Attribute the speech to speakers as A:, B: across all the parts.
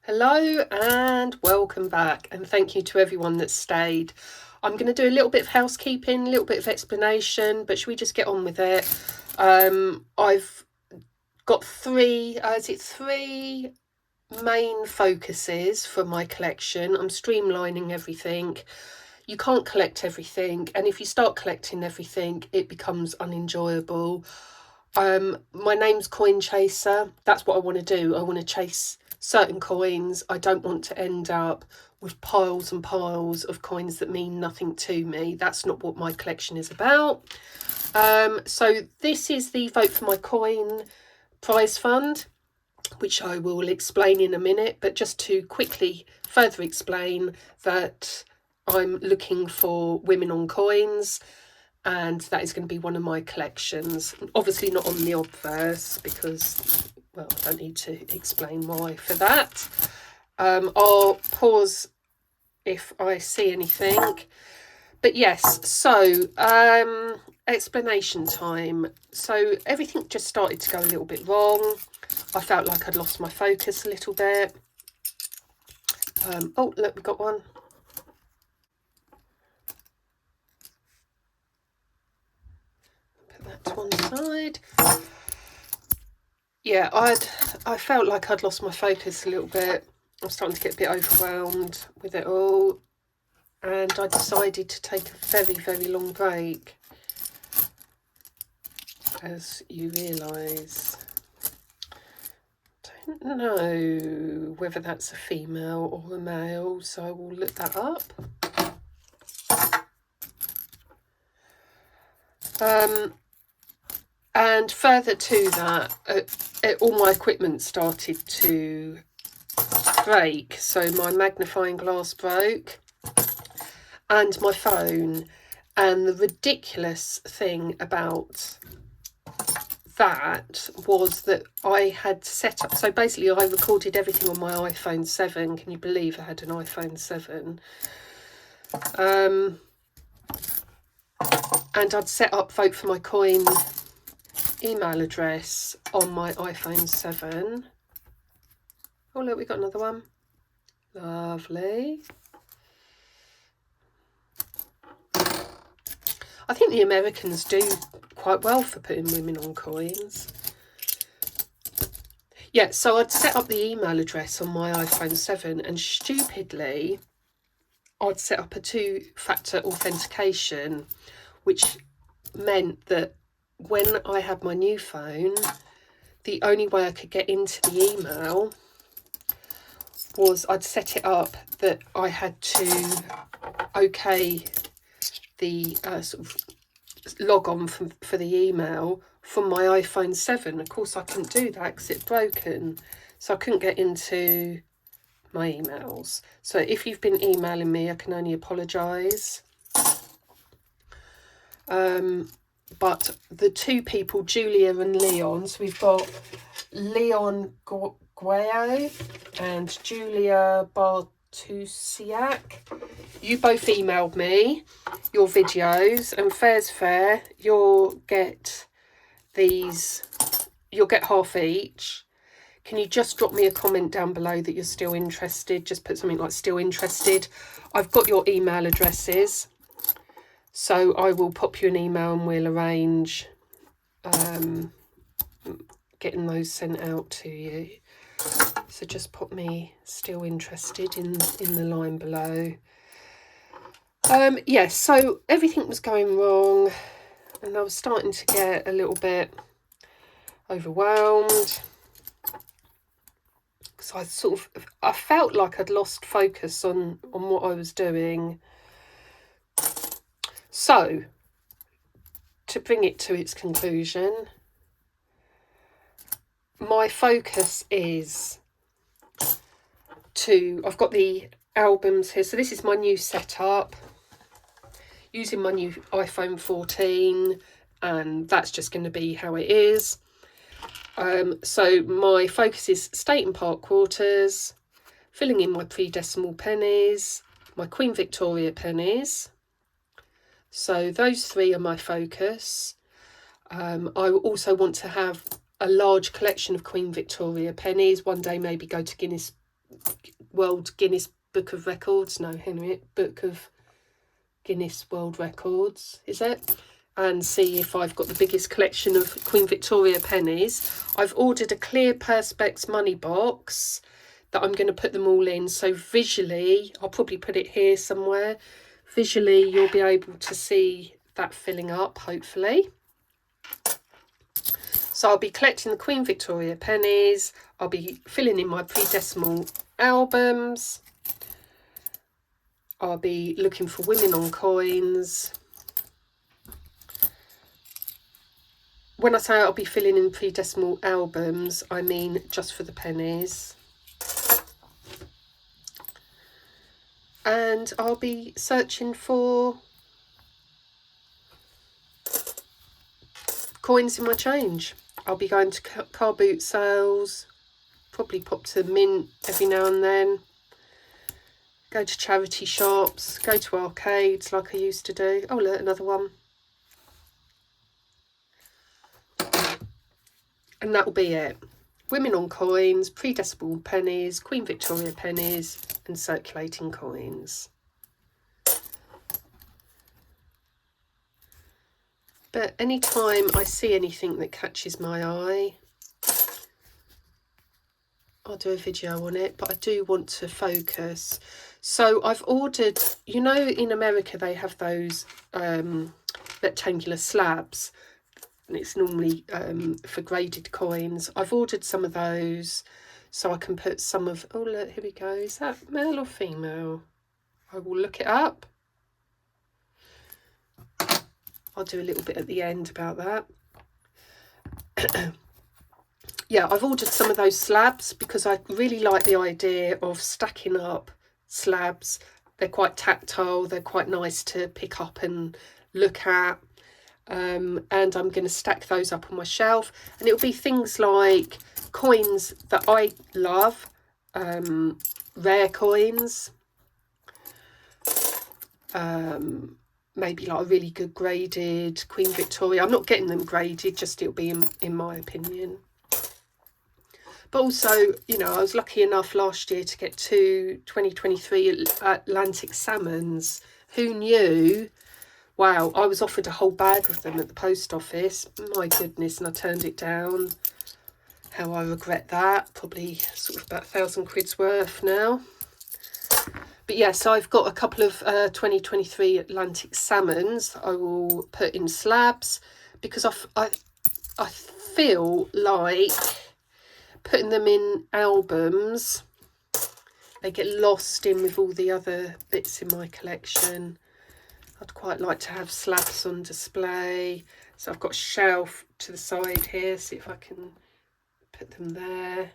A: Hello and welcome back, and thank you to everyone that stayed. I'm going to do a little bit of housekeeping, a little bit of explanation, but should we just get on with it? I've got three main focuses for my collection. I'm streamlining everything. You can't collect everything, and if you start collecting everything, it becomes unenjoyable. My name's Coin Chaser. That's what I want to do. I want to chase certain coins. I don't want to end up with piles and piles of coins that mean nothing to me. That's not what my collection is about. So this is the Vote for My Coin prize fund, which I will explain in a minute, but just to quickly further explain that I'm looking for women on coins, and that is going to be one of my collections. Obviously not on the obverse, because, well, I don't need to explain why for that. I'll pause if I see anything. But yes, so explanation time. So everything just started to go a little bit wrong. I felt like I'd lost my focus a little bit. Oh, look, we've got one. Put that to one side. Yeah, I felt like I'd lost my focus a little bit. I'm starting to get a bit overwhelmed with it all. And I decided to take a very, very long break. As you realise, I don't know whether that's a female or a male, so I will look that up. And further to that, all my equipment started to break. So my magnifying glass broke and my phone. And the ridiculous thing about that was that I had set up, so basically I recorded everything on my iPhone 7. Can you believe I had an iPhone 7? And I'd set up Vote for My Coin email address on my iPhone 7. Oh look, we got another one. Lovely. I think the Americans do quite well for putting women on coins. Yeah, so I'd set up the email address on my iPhone 7, and stupidly I'd set up a two-factor authentication, which meant that when I had my new phone, the only way I could get into the email was I'd set it up that I had to okay the sort of log on for the email from my iPhone 7. Of course, I couldn't do that because it's broken, so I couldn't get into my emails. So if you've been emailing me, I can only apologise. But the two people, Julia and Leon, so we've got Leon Guayo and Julia Bartusiak. You both emailed me your videos, and fair's fair, you'll get half each. Can you just drop me a comment down below that you're still interested? Just put something like still interested. I've got your email addresses, so I will pop you an email and we'll arrange getting those sent out to you. So just put me still interested in the line below. Yes, so everything was going wrong and I was starting to get a little bit overwhelmed. So I felt like I'd lost focus on what I was doing. So, to bring it to its conclusion, my focus is I've got the albums here. So this is my new setup, using my new iPhone 14, and that's just going to be how it is. So my focus is State and Park Quarters, filling in my pre-decimal pennies, my Queen Victoria pennies. So those three are my focus. I also want to have a large collection of Queen Victoria pennies. One day maybe go to Guinness World Guinness Book of Records. No, Henry, Book of Guinness World Records, is it? And see if I've got the biggest collection of Queen Victoria pennies. I've ordered a clear Perspex money box that I'm going to put them all in. So visually, I'll probably put it here somewhere. Visually, you'll be able to see that filling up, hopefully. So I'll be collecting the Queen Victoria pennies. I'll be filling in my pre-decimal albums. I'll be looking for women on coins. When I say I'll be filling in pre-decimal albums, I mean just for the pennies. And I'll be searching for coins in my change. I'll be going to car boot sales, probably pop to the mint every now and then, go to charity shops, go to arcades like I used to do. Oh look, another one. And that'll be it. Women on coins, pre-decimal pennies, Queen Victoria pennies, and circulating coins. But anytime I see anything that catches my eye, I'll do a video on it, but I do want to focus. So I've ordered, you know, in America they have those rectangular slabs, and it's normally for graded coins. I've ordered some of those so I can put some of, oh look, here we go. Is that male or female? I will look it up. I'll do a little bit at the end about that. Yeah, I've ordered some of those slabs because I really like the idea of stacking up slabs. They're quite tactile, they're quite nice to pick up and look at. And I'm going to stack those up on my shelf. And it'll be things like coins that I love, rare coins, maybe like a really good graded Queen Victoria. I'm not getting them graded, just it'll be in my opinion. But also, you know, I was lucky enough last year to get 2 2023 Atlantic salmons. Who knew? Wow, I was offered a whole bag of them at the post office. My goodness, and I turned it down. How I regret that. Probably sort of about 1,000 quid's worth now. But yeah, so I've got a couple of 2023 Atlantic salmons I will put in slabs because I feel like putting them in albums, they get lost in with all the other bits in my collection. I'd quite like to have slabs on display. So I've got a shelf to the side here, see if I can put them there.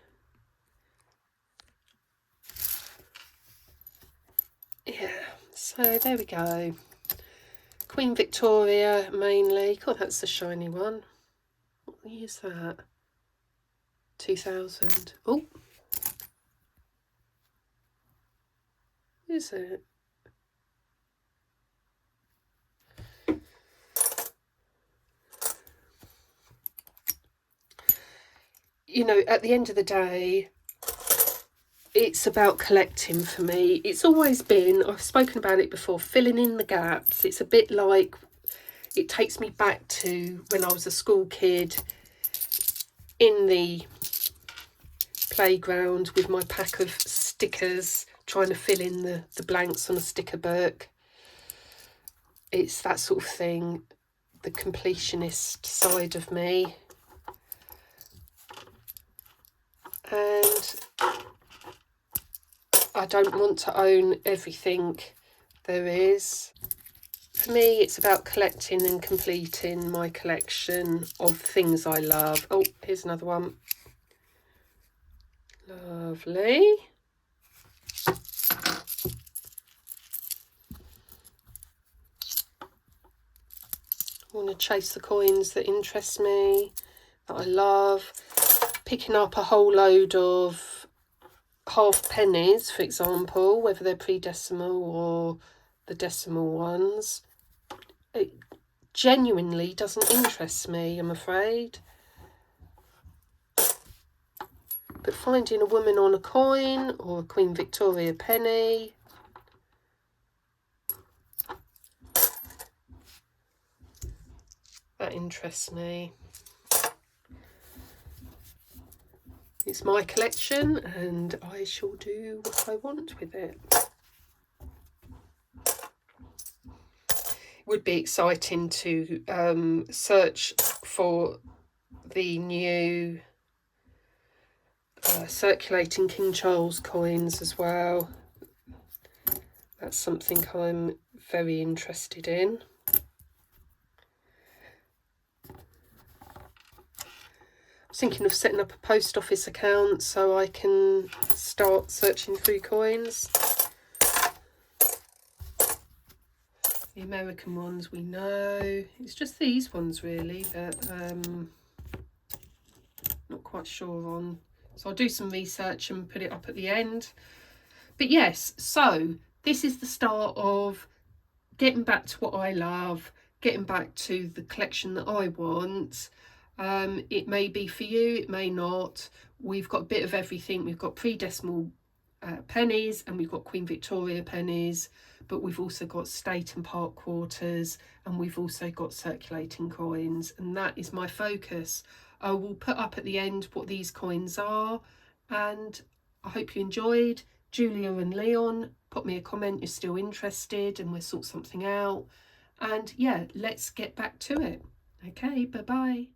A: Yeah, so there we go. Queen Victoria mainly. God, that's the shiny one. What year is that? 2000. Oh, is it? You know, at the end of the day, it's about collecting for me. It's always been, I've spoken about it before, filling in the gaps. It's a bit like, it takes me back to when I was a school kid in the playground with my pack of stickers, trying to fill in the blanks on a sticker book. It's that sort of thing, the completionist side of me. And I don't want to own everything there is. For me, it's about collecting and completing my collection of things I love. Oh, here's another one. Lovely. I want to chase the coins that interest me, that I love. Picking up a whole load of half pennies, for example, whether they're pre-decimal or the decimal ones, it genuinely doesn't interest me, I'm afraid. but finding a woman on a coin or a Queen Victoria penny. That interests me. It's my collection and I shall do what I want with it. It would be exciting to search for the new circulating King Charles coins as well. That's something I'm very interested in. I was thinking of setting up a post office account so I can start searching through coins. The American ones we know. It's just these ones really that not quite sure on. So I'll do some research and put it up at the end. But yes, so this is the start of getting back to what I love, getting back to the collection that I want. It may be for you, it may not. We've got a bit of everything. We've got pre-decimal pennies and we've got Queen Victoria pennies, but we've also got state and park quarters, and we've also got circulating coins, and that is my focus. I will put up at the end what these coins are, and I hope you enjoyed. Julia and Leon, put me a comment you're still interested and we'll sort something out. And yeah, let's get back to it. Okay, bye-bye.